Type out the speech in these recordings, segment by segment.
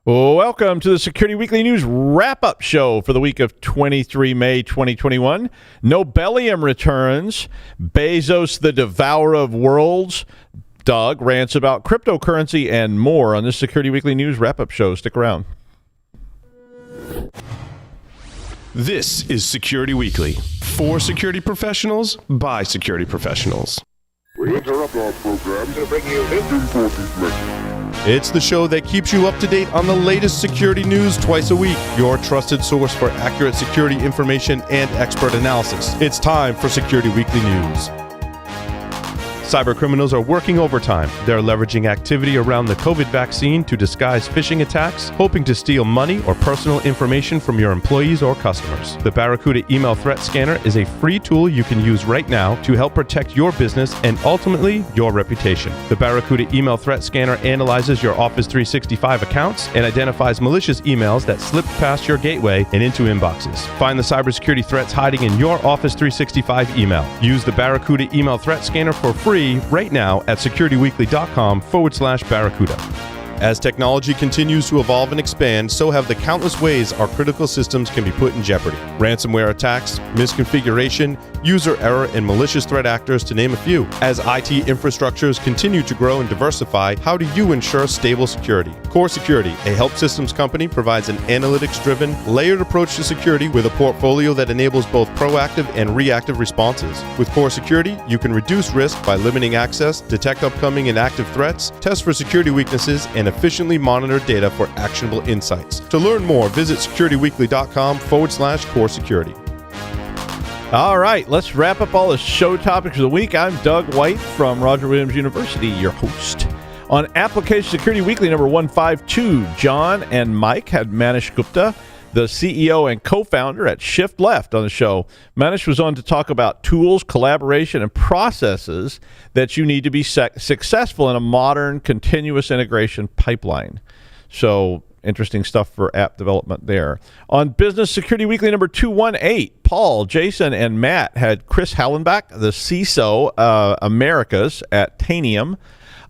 Welcome to the Security Weekly News wrap-up show for the week of 23 May 2021. Nobelium returns. Bezos, the devourer of worlds. Doug rants about cryptocurrency and more on this Security Weekly News wrap-up show. Stick around. This is Security Weekly. For security professionals, by security professionals. We interrupt our program to bring you this important message. It's the show that keeps you up to date on the latest security news twice a week. Your trusted source for accurate security information and expert analysis. It's time for Security Weekly News. Cybercriminals are working overtime. They're leveraging activity around the COVID vaccine to disguise phishing attacks, hoping to steal money or personal information from your employees or customers. The Barracuda Email Threat Scanner is a free tool you can use right now to help protect your business and ultimately your reputation. The Barracuda Email Threat Scanner analyzes your Office 365 accounts and identifies malicious emails that slip past your gateway and into inboxes. Find the cybersecurity threats hiding in your Office 365 email. Use the Barracuda Email Threat Scanner for free right now at securityweekly.com/Barracuda. As technology continues to evolve and expand, so have the countless ways our critical systems can be put in jeopardy. Ransomware attacks, misconfiguration, user error, and malicious threat actors, to name a few. As IT infrastructures continue to grow and diversify, how do you ensure stable security? Core Security, a help systems company, provides an analytics-driven, layered approach to security with a portfolio that enables both proactive and reactive responses. With Core Security, you can reduce risk by limiting access, detect upcoming and active threats, test for security weaknesses, and efficiently monitor data for actionable insights. To learn more, visit securityweekly.com/core security. All right, let's wrap up all the show topics of the week. I'm Doug White from Roger Williams University, your host. On Application Security Weekly number 152, John and Mike had Manish Gupta, the CEO and co-founder at Shift Left, on the show. Manish was on to talk about tools, collaboration, and processes that you need to be successful in a modern continuous integration pipeline. So interesting stuff for app development there. On Business Security Weekly number 218, Paul, Jason, and Matt had Chris Hallenbach, the CISO Americas at Tanium.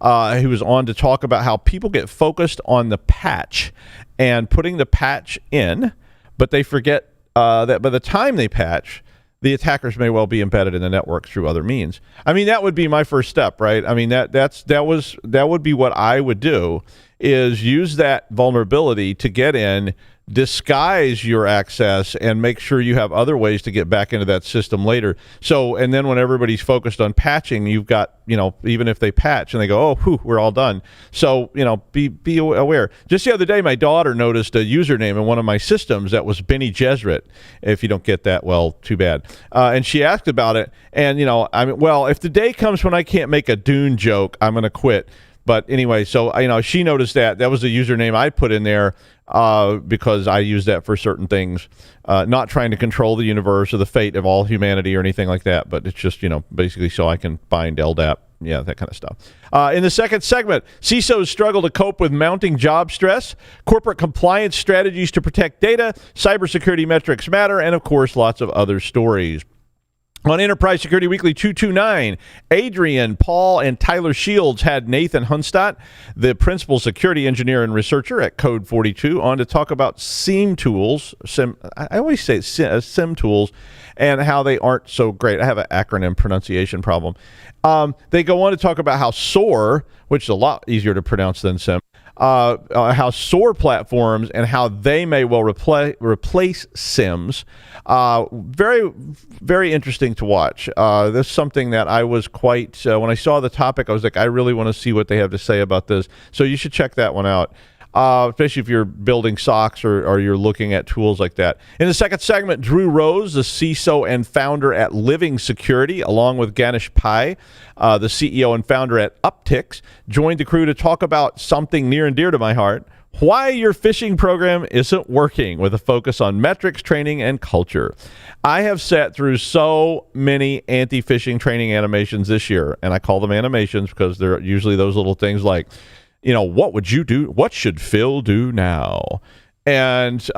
He was on to talk about how people get focused on the patch and putting the patch in, but they forget that by the time they patch, the attackers may well be embedded in the network through other means. I mean, that would be my first step, right? I mean, that would be what I would do, is use that vulnerability to get in, disguise your access, and make sure you have other ways to get back into that system later. So, and then when everybody's focused on patching, you've got, even if they patch and they go, oh, whew, we're all done. So, be aware. Just the other day, my daughter noticed a username in one of my systems that was Benny Gesserit. If you don't get that, well, too bad. And she asked about it. And, if the day comes when I can't make a Dune joke, I'm going to quit. But anyway, so, she noticed that was the username I put in there because I use that for certain things, not trying to control the universe or the fate of all humanity or anything like that. But it's just, basically so I can bind LDAP. Yeah, that kind of stuff. In the second segment, CISOs struggle to cope with mounting job stress, corporate compliance strategies to protect data, cybersecurity metrics matter, and of course, lots of other stories. On Enterprise Security Weekly 229, Adrian, Paul, and Tyler Shields had Nathan Hunstadt, the principal security engineer and researcher at Code 42, on to talk about SIEM tools. I always say SIM tools, and how they aren't so great. I have an acronym pronunciation problem. They go on to talk about how SOAR, which is a lot easier to pronounce than SIM, how SOAR platforms and how they may well replace SIMs. Very, very interesting to watch. This is something that I was quite, when I saw the topic, I was like, I really want to see what they have to say about this. So you should check that one out. Especially if you're building SOCs or you're looking at tools like that. In the second segment, Drew Rose, the CISO and founder at Living Security, along with Ganesh Pai, the CEO and founder at Upticks, joined the crew to talk about something near and dear to my heart: why your phishing program isn't working, with a focus on metrics, training, and culture. I have sat through so many anti-phishing training animations this year, and I call them animations because they're usually those little things like, what would you do? What should Phil do now? And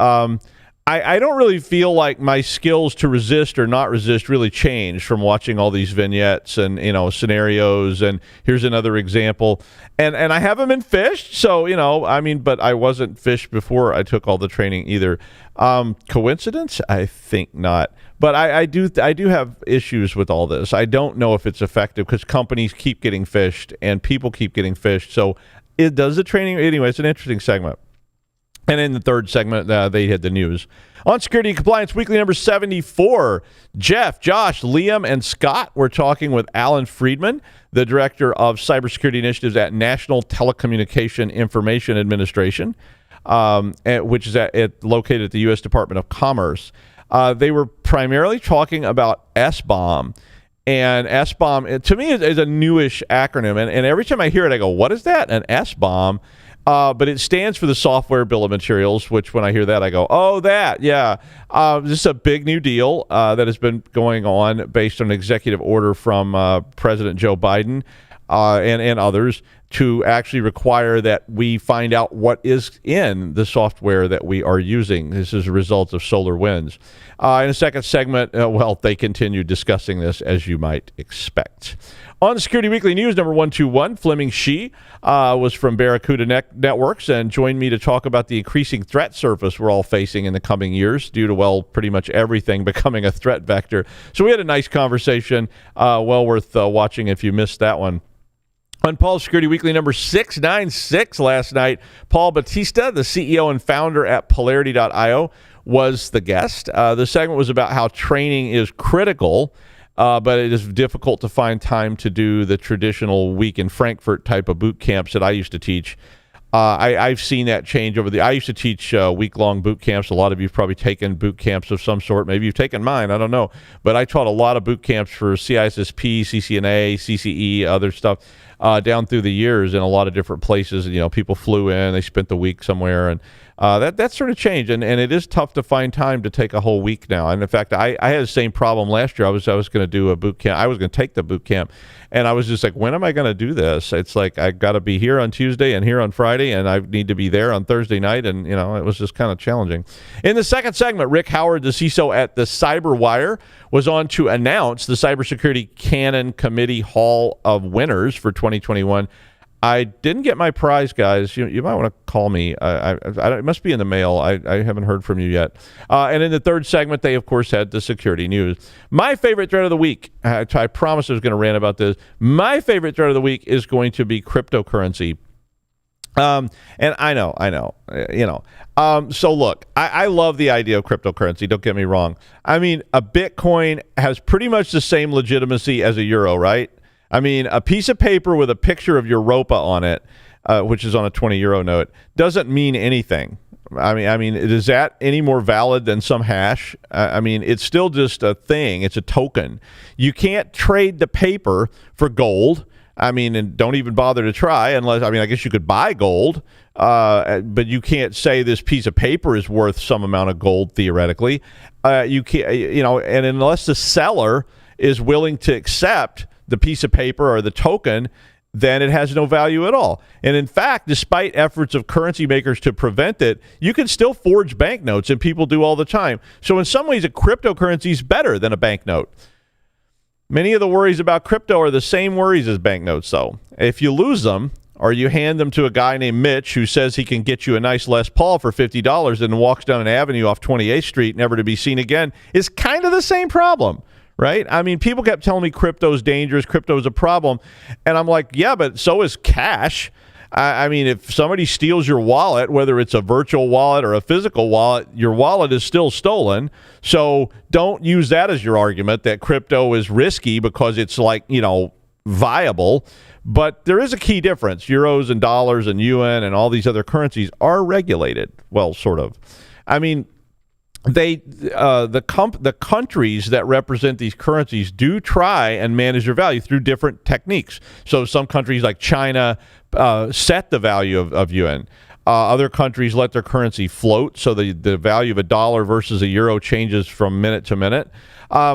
I don't really feel like my skills to resist or not resist really changed from watching all these vignettes and, scenarios. And here's another example. And I haven't been fished. So, but I wasn't fished before I took all the training either. Coincidence? I think not. But I do have issues with all this. I don't know if it's effective because companies keep getting fished and people keep getting fished. So it does the training. Anyway, it's an interesting segment. And in the third segment, they had the news. On Security and Compliance Weekly number 74, Jeff, Josh, Liam, and Scott were talking with Alan Friedman, the Director of Cybersecurity Initiatives at National Telecommunication Information Administration, which is located at the U.S. Department of Commerce. They were primarily talking about SBOM. And SBOM, to me, is a newish acronym. And every time I hear it, I go, what is that? An SBOM? But it stands for the Software Bill of Materials, which when I hear that, I go, oh, that, yeah. This is a big new deal that has been going on based on an executive order from President Joe Biden and others to actually require that we find out what is in the software that we are using. This is a result of SolarWinds. In the second segment, they continue discussing this, as you might expect. On the Security Weekly News, number 121, Fleming Shee was from Barracuda Networks and joined me to talk about the increasing threat surface we're all facing in the coming years due to, pretty much everything becoming a threat vector. So we had a nice conversation, well worth watching if you missed that one. On Paul's Security Weekly number 696 last night, Paul Batista, the CEO and founder at Polarity.io, was the guest. The segment was about how training is critical, but it is difficult to find time to do the traditional week in Frankfurt type of boot camps that I used to teach. I've seen that change I used to teach week-long boot camps. A lot of you have probably taken boot camps of some sort. Maybe you've taken mine. I don't know. But I taught a lot of boot camps for CISSP, CCNA, CCE, other stuff down through the years in a lot of different places. People flew in. They spent the week somewhere. And that sort of changed. And it is tough to find time to take a whole week now. And, in fact, I had the same problem last year. I was going to do a boot camp. I was going to take the boot camp. And I was just like, when am I going to do this? It's like I got to be here on Tuesday and here on Friday, and I need to be there on Thursday night. And, it was just kind of challenging. In the second segment, Rick Howard, the CISO at the CyberWire, was on to announce the Cybersecurity Canon Committee Hall of Winners for 2021. I didn't get my prize, guys. You might want to call me. It must be in the mail. I haven't heard from you yet. And in the third segment, they, of course, had the security news. My favorite threat of the week, I promised I was going to rant about this. My favorite threat of the week is going to be cryptocurrency. And I know. So look, I love the idea of cryptocurrency. Don't get me wrong. I mean, a Bitcoin has pretty much the same legitimacy as a euro, right? I mean, a piece of paper with a picture of Europa on it, which is on a 20 euro note, doesn't mean anything. I mean, is that any more valid than some hash? I mean, it's still just a thing. It's a token. You can't trade the paper for gold. I mean, and don't even bother to try unless, I guess you could buy gold, but you can't say this piece of paper is worth some amount of gold theoretically. You can't, and unless the seller is willing to accept the piece of paper or the token, then it has no value at all. And in fact, despite efforts of currency makers to prevent it, you can still forge banknotes, and people do all the time. So in some ways, a cryptocurrency is better than a banknote. Many of the worries about crypto are the same worries as banknotes, though. If you lose them, or you hand them to a guy named Mitch who says he can get you a nice Les Paul for $50 and walks down an avenue off 28th Street, never to be seen again, is kind of the same problem. Right? I mean, people kept telling me crypto's dangerous, crypto's a problem. And I'm like, yeah, but so is cash. I mean, if somebody steals your wallet, whether it's a virtual wallet or a physical wallet, your wallet is still stolen. So don't use that as your argument that crypto is risky because it's viable. But there is a key difference. Euros and dollars and yuan and all these other currencies are regulated. Well, sort of. I mean, the countries that represent these currencies do try and manage their value through different techniques. So some countries like China set the value of yuan. Other countries let their currency float, so the value of a dollar versus a euro changes from minute to minute. I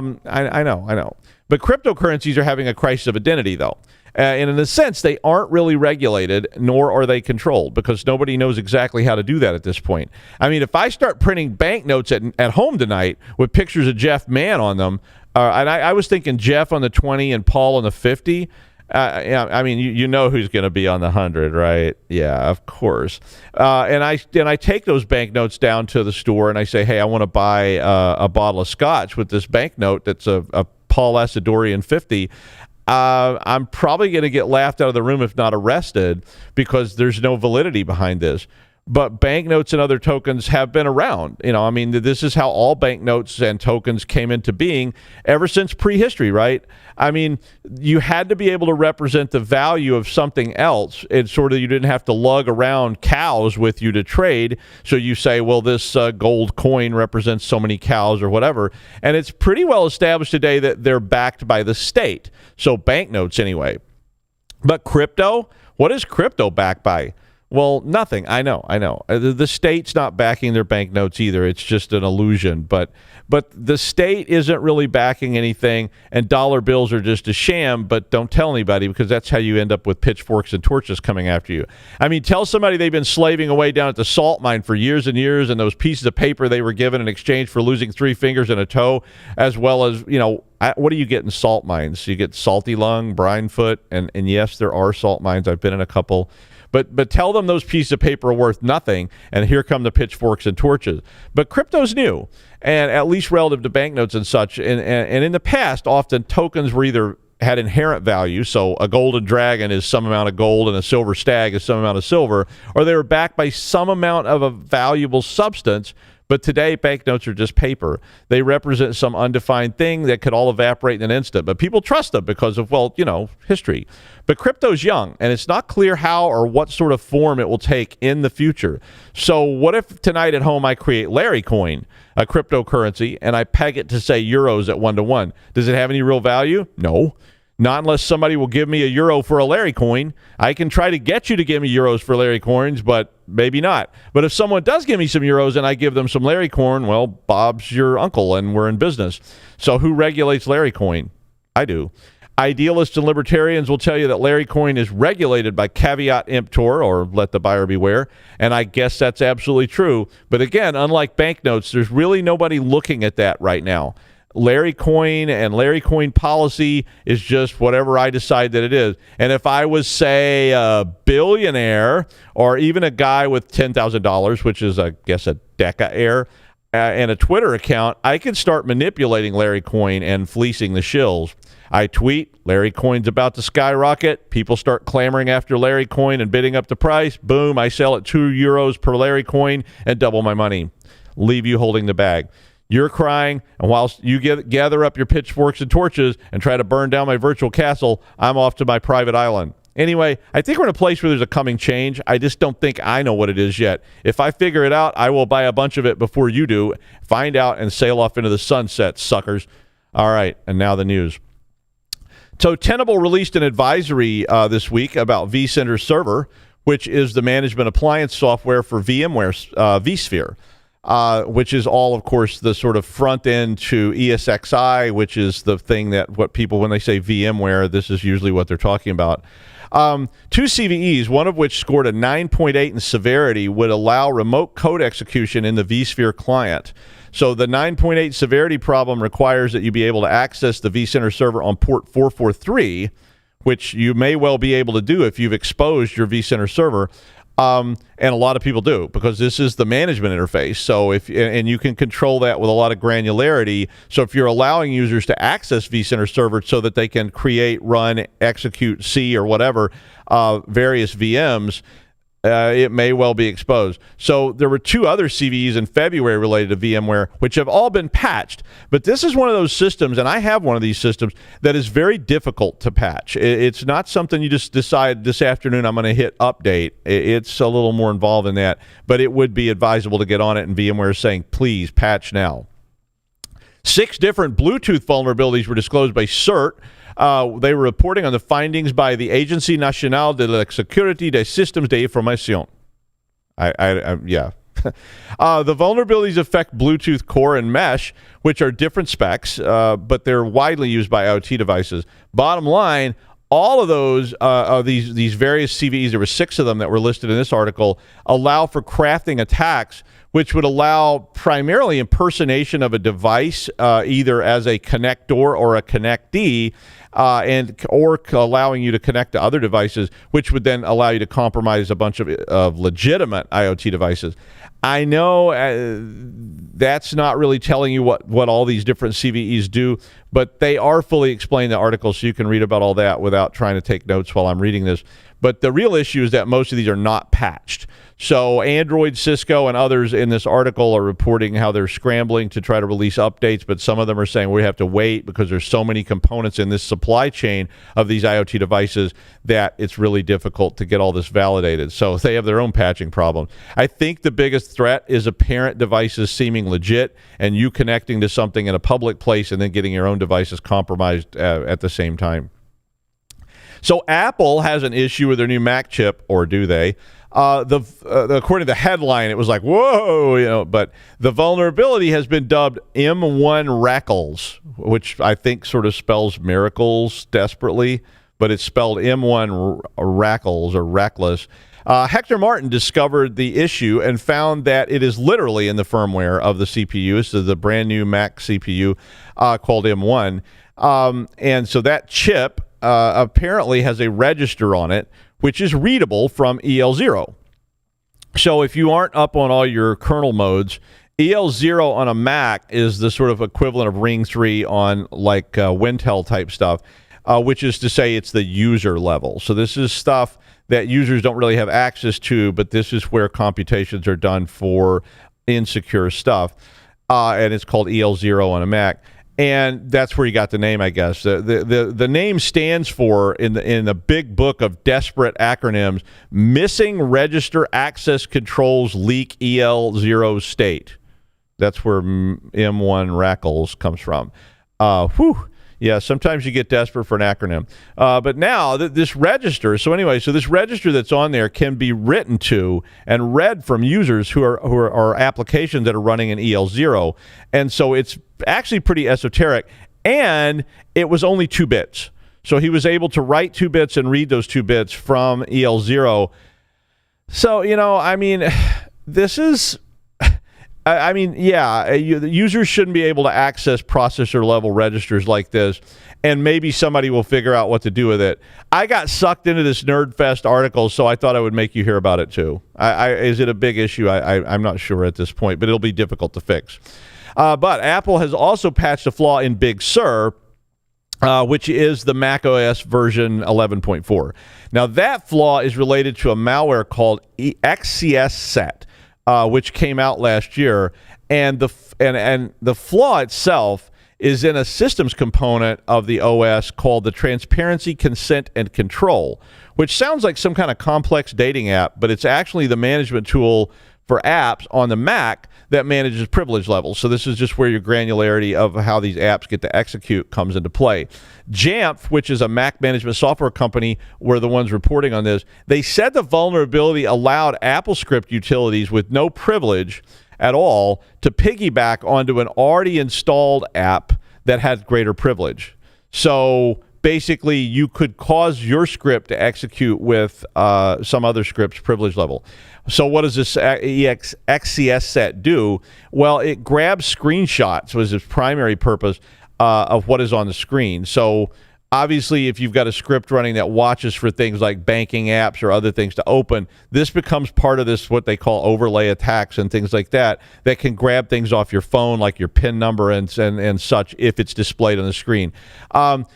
know. But cryptocurrencies are having a crisis of identity, though. And in a sense, they aren't really regulated, nor are they controlled, because nobody knows exactly how to do that at this point. I mean, if I start printing banknotes at home tonight with pictures of Jeff Mann on them, and I was thinking Jeff on the 20 and Paul on the 50. Yeah, I mean, you know who's going to be on the 100, right? Yeah, of course. And I take those banknotes down to the store and I say, hey, I want to buy a bottle of scotch with this banknote that's a Paul Asadorian 50. I'm probably going to get laughed out of the room, if not arrested, because there's no validity behind this. But banknotes and other tokens have been around. I mean, this is how all banknotes and tokens came into being ever since prehistory, right? I mean, you had to be able to represent the value of something else. It's sort of, you didn't have to lug around cows with you to trade. So you say, well, this gold coin represents so many cows or whatever. And it's pretty well established today that they're backed by the state. So banknotes anyway. But crypto, what is crypto backed by? Well, nothing. I know. The state's not backing their banknotes either. It's just an illusion. But the state isn't really backing anything, and dollar bills are just a sham, but don't tell anybody, because that's how you end up with pitchforks and torches coming after you. I mean, tell somebody they've been slaving away down at the salt mine for years and years, and those pieces of paper they were given in exchange for losing 3 fingers and a toe, as well as, what do you get in salt mines? You get salty lung, brine foot, and yes, there are salt mines. I've been in a couple. But tell them those pieces of paper are worth nothing, and here come the pitchforks and torches. But crypto's new, and at least relative to banknotes and such. And in the past, often tokens were either had inherent value, so a golden dragon is some amount of gold and a silver stag is some amount of silver, or they were backed by some amount of a valuable substance. But today, banknotes are just paper. They represent some undefined thing that could all evaporate in an instant. But people trust them because of, history. But crypto's young, and it's not clear how or what sort of form it will take in the future. So what if tonight at home I create Larry Coin, a cryptocurrency, and I peg it to, say, euros at 1-to-1? Does it have any real value? No. Not unless somebody will give me a euro for a Larry coin. I can try to get you to give me euros for Larry coins, but maybe not. But if someone does give me some euros and I give them some Larry coin, well, Bob's your uncle and we're in business. So who regulates Larry coin? I do. Idealists and libertarians will tell you that Larry coin is regulated by caveat emptor, or let the buyer beware, and I guess that's absolutely true. But again, unlike banknotes, there's really nobody looking at that right now. Larry coin and Larry coin policy is just whatever I decide that it is. And if I was, say, a billionaire or even a guy with $10,000, which is, I guess, a deca-air, and a Twitter account, I could start manipulating Larry coin and fleecing the shills. I tweet, Larry coin's about to skyrocket. People start clamoring after Larry coin and bidding up the price. Boom, I sell at €2 per Larry coin and double my money. Leave you holding the bag. You're crying, and whilst you gather up your pitchforks and torches and try to burn down my virtual castle, I'm off to my private island. Anyway, I think we're in a place where there's a coming change. I just don't think I know what it is yet. If I figure it out, I will buy a bunch of it before you do. Find out and sail off into the sunset, suckers. All right, and now the news. So Tenable released an advisory this week about vCenter Server, which is the management appliance software for VMware's vSphere. Which is all, of course, the sort of front end to ESXi, which is the thing that what people, when they say VMware, this is usually what they're talking about. 2 CVEs, one of which scored a 9.8 in severity, would allow remote code execution in the vSphere client. So the 9.8 severity problem requires that you be able to access the vCenter server on port 443, which you may well be able to do if you've exposed your vCenter server. And a lot of people do, because this is the management interface. So and you can control that with a lot of granularity. So if you're allowing users to access vCenter Server so that they can create, run, execute, see, or whatever, various VMs, it may well be exposed. So there were 2 other CVEs in February related to VMware, which have all been patched. But this is one of those systems, and I have one of these systems, that is very difficult to patch. It's not something you just decide this afternoon I'm going to hit update. It's a little more involved in that. But it would be advisable to get on it, and VMware is saying, please patch now. 6 different Bluetooth vulnerabilities were disclosed by CERT. They were reporting on the findings by the Agencia Nacional de la Sécurité des Systèmes d'Information. Yeah. The vulnerabilities affect Bluetooth Core and Mesh, which are different specs, but they're widely used by IoT devices. Bottom line, All of those these various CVEs, there were 6 of them that were listed in this article, allow for crafting attacks, which would allow primarily impersonation of a device, either as a connector or a connectee, or allowing you to connect to other devices, which would then allow you to compromise a bunch of legitimate IoT devices. I know that's not really telling you what all these different CVEs do, but they are fully explained in the article, so you can read about all that without trying to take notes while I'm reading this. But the real issue is that most of these are not patched. So Android, Cisco, and others in this article are reporting how they're scrambling to try to release updates, but some of them are saying we have to wait because there's so many components in this supply chain of these IoT devices that it's really difficult to get all this validated. So they have their own patching problems. I think the biggest threat is apparent devices seeming legit and you connecting to something in a public place and then getting your own devices compromised at the same time. So Apple has an issue with their new Mac chip, or do they? According to the headline, it was like, whoa, but the vulnerability has been dubbed M1 Rackles, which I think sort of spells miracles desperately, but it's spelled M1 Rackles or Rackless. Hector Martin discovered the issue and found that it is literally in the firmware of the CPU. This is the brand new Mac CPU called M1. And so that chip apparently has a register on it, which is readable from EL0. So if you aren't up on all your kernel modes, EL0 on a Mac is the sort of equivalent of Ring 3 on like Wintel type stuff, which is to say it's the user level. So this is stuff that users don't really have access to, but this is where computations are done for insecure stuff. And it's called EL0 on a Mac. And that's where you got the name, I guess. The name stands for, in the big book of desperate acronyms, Missing Register Access Controls Leak EL0 State. That's where M1 Rackles comes from. Yeah, sometimes you get desperate for an acronym. But now this register, so this register that's on there can be written to and read from users who are applications that are running in EL0. And so it's actually pretty esoteric. And it was only 2 bits. So he was able to write 2 bits and read those 2 bits from EL0. So, this is... users shouldn't be able to access processor level registers like this, and maybe somebody will figure out what to do with it. I got sucked into this NerdFest article, so I thought I would make you hear about it too. Is it a big issue? I'm not sure at this point, but it'll be difficult to fix. But Apple has also patched a flaw in Big Sur, which is the macOS version 11.4. Now, that flaw is related to a malware called XCS Set. Which came out last year, and the flaw itself is in a systems component of the OS called the Transparency, Consent, and Control, which sounds like some kind of complex dating app, but it's actually the management tool for apps on the Mac that manages privilege levels. So this is just where your granularity of how these apps get to execute comes into play. Jamf, which is a Mac management software company, were the ones reporting on this. They said the vulnerability allowed AppleScript utilities with no privilege at all to piggyback onto an already installed app that had greater privilege. So basically, you could cause your script to execute with some other script's privilege level. So what does this XCS set do? Well, it grabs screenshots, was its primary purpose of what is on the screen. So obviously, if you've got a script running that watches for things like banking apps or other things to open, this becomes part of this, what they call overlay attacks and things like that can grab things off your phone, like your PIN number and such, if it's displayed on the screen.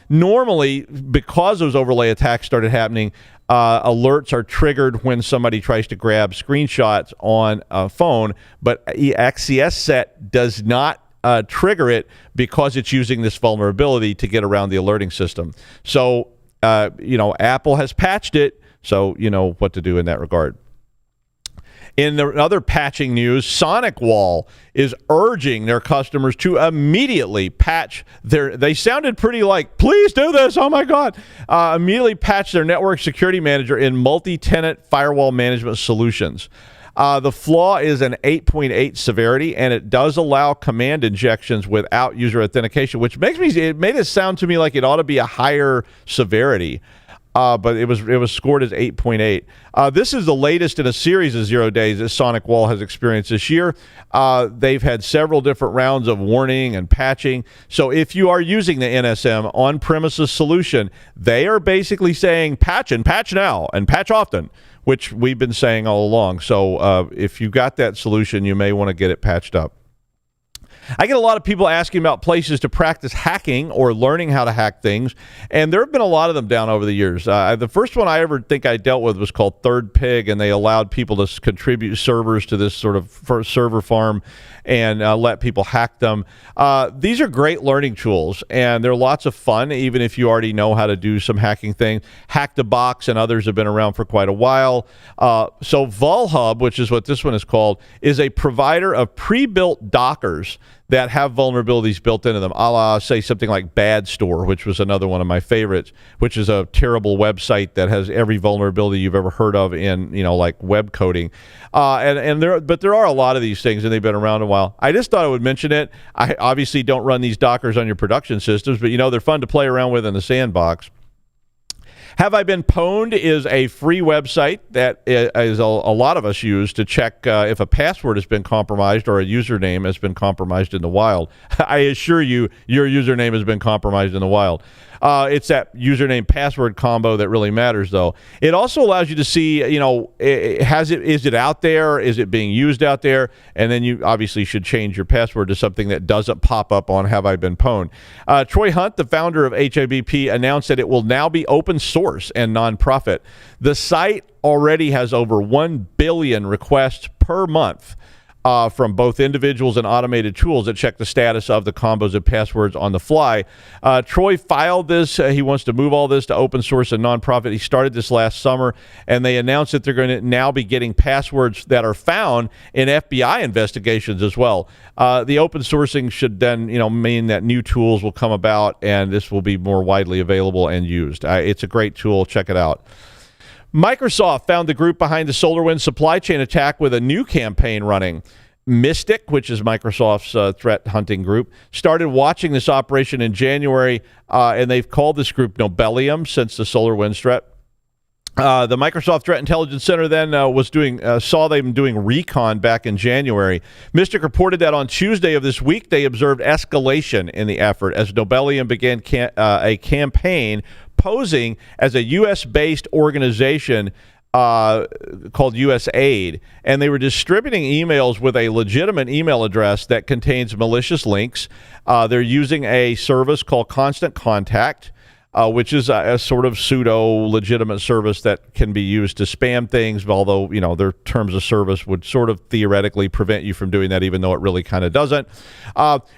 Normally, because those overlay attacks started happening, alerts are triggered when somebody tries to grab screenshots on a phone, but XCS Set does not trigger it because it's using this vulnerability to get around the alerting system. So, Apple has patched it, so you know what to do in that regard. In the other patching news, SonicWall is urging their customers to immediately patch they sounded pretty like, please do this, oh my God. Immediately patch their network security manager in multi-tenant firewall management solutions. The flaw is an 8.8 severity, and it does allow command injections without user authentication, which made it sound to me like it ought to be a higher severity. but it was scored as 8.8. This is the latest in a series of 0 days that Sonic Wall has experienced this year. They've had several different rounds of warning and patching. So if you are using the NSM on-premises solution, they are basically saying patch and patch now and patch often, which we've been saying all along. So if you got that solution, you may want to get it patched up. I get a lot of people asking about places to practice hacking or learning how to hack things, and there have been a lot of them down over the years. The first one I ever think I dealt with was called Third Pig, and they allowed people to contribute servers to this sort of server farm and let people hack them. These are great learning tools, and they're lots of fun, even if you already know how to do some hacking things. Hack the Box and others have been around for quite a while. So VulHub, which is what this one is called, is a provider of pre-built Dockers that have vulnerabilities built into them, a la, say, something like Bad Store, which was another one of my favorites, which is a terrible website that has every vulnerability you've ever heard of in, like web coding. But there are a lot of these things, and they've been around a while. I just thought I would mention it. I obviously don't run these Dockers on your production systems, but, they're fun to play around with in the sandbox. Have I Been Pwned is a free website that is a lot of us use to check if a password has been compromised or a username has been compromised in the wild. I assure you, your username has been compromised in the wild. It's that username password combo that really matters, though. It also allows you to see, is it out there? Is it being used out there? And then you obviously should change your password to something that doesn't pop up on Have I Been Pwned. Troy Hunt, the founder of HIBP, announced that it will now be open source and nonprofit. The site already has over 1 billion requests per month from both individuals and automated tools that check the status of the combos of passwords on the fly. Troy filed this. He wants to move all this to open source and nonprofit. He started this last summer, and they announced that they're going to now be getting passwords that are found in FBI investigations as well. The open sourcing should then, mean that new tools will come about, and this will be more widely available and used. It's a great tool. Check it out. Microsoft found the group behind the SolarWinds supply chain attack with a new campaign running. Mystic, which is Microsoft's threat hunting group, started watching this operation in January, and they've called this group Nobelium since the SolarWinds threat. The Microsoft Threat Intelligence Center then saw them doing recon back in January. Mystic reported that on Tuesday of this week, they observed escalation in the effort as Nobelium began a campaign posing as a U.S.-based organization called USAID, and they were distributing emails with a legitimate email address that contains malicious links. They're using a service called Constant Contact, which is a sort of pseudo-legitimate service that can be used to spam things, although, their terms of service would sort of theoretically prevent you from doing that, even though it really kind of doesn't.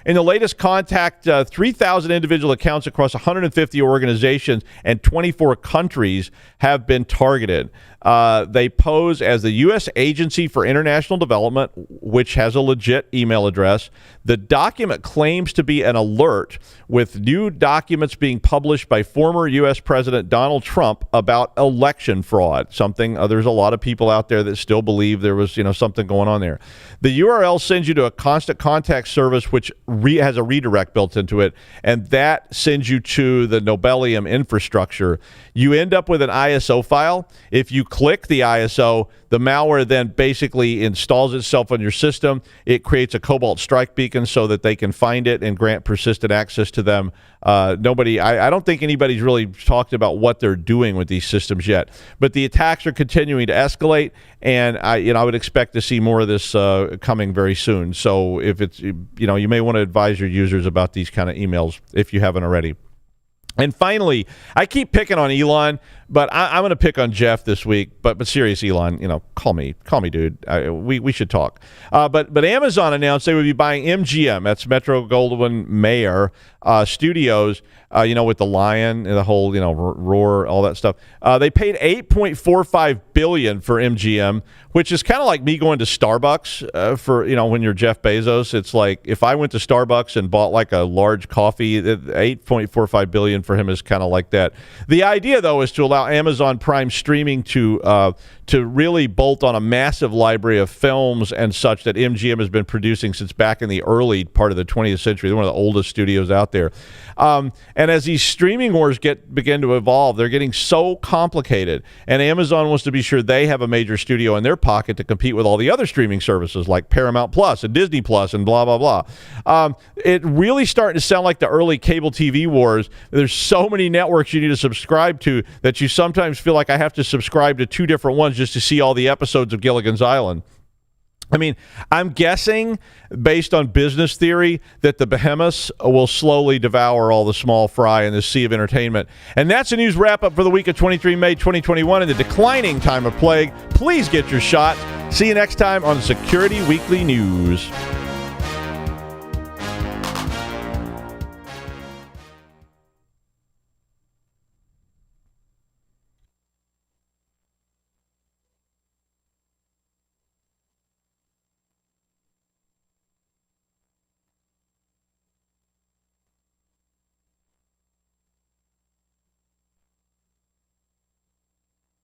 In the latest contact, 3,000 individual accounts across 150 organizations and 24 countries have been targeted. They pose as the U.S. Agency for International Development, which has a legit email address. The document claims to be an alert with new documents being published by former U.S. President Donald Trump about election fraud, something there's a lot of people out there that still believe there was something going on there. The URL sends you to a Constant Contact service, which has a redirect built into it, and that sends you to the Nobelium infrastructure. You end up with an ISO file. If you click the ISO, the malware then basically installs itself on your system. It creates a Cobalt Strike beacon so that they can find it and grant persistent access to them. I don't think anybody's really talked about what they're doing with these systems yet, but the attacks are continuing to escalate, and I would expect to see more of this coming very soon. So if it's, you may want to advise your users about these kind of emails if you haven't already. And finally, I keep picking on Elon, but I'm going to pick on Jeff this week. But serious, Elon, call me, dude. We should talk. But Amazon announced they would be buying MGM. That's Metro Goldwyn Mayer Studios. With the lion and the whole, roar, all that stuff. They paid $8.45 billion for MGM, which is kind of like me going to Starbucks for, when you're Jeff Bezos. It's like if I went to Starbucks and bought like a large coffee, $8.45 billion for him is kind of like that. The idea, though, is to allow allow Amazon Prime streaming to really bolt on a massive library of films and such that MGM has been producing since back in the early part of the 20th century. They're one of the oldest studios out there. And as these streaming wars begin to evolve, they're getting so complicated. And Amazon wants to be sure they have a major studio in their pocket to compete with all the other streaming services like Paramount Plus and Disney Plus and blah, blah, blah. It really starting to sound like the early cable TV wars. There's so many networks you need to subscribe to that you sometimes feel like I have to subscribe to 2 different ones just to see all the episodes of Gilligan's Island. I mean, I'm guessing, based on business theory, that the behemoths will slowly devour all the small fry in the sea of entertainment. And that's the news wrap-up for the week of 23 May 2021 in the declining time of plague. Please get your shot. See you next time on Security Weekly News.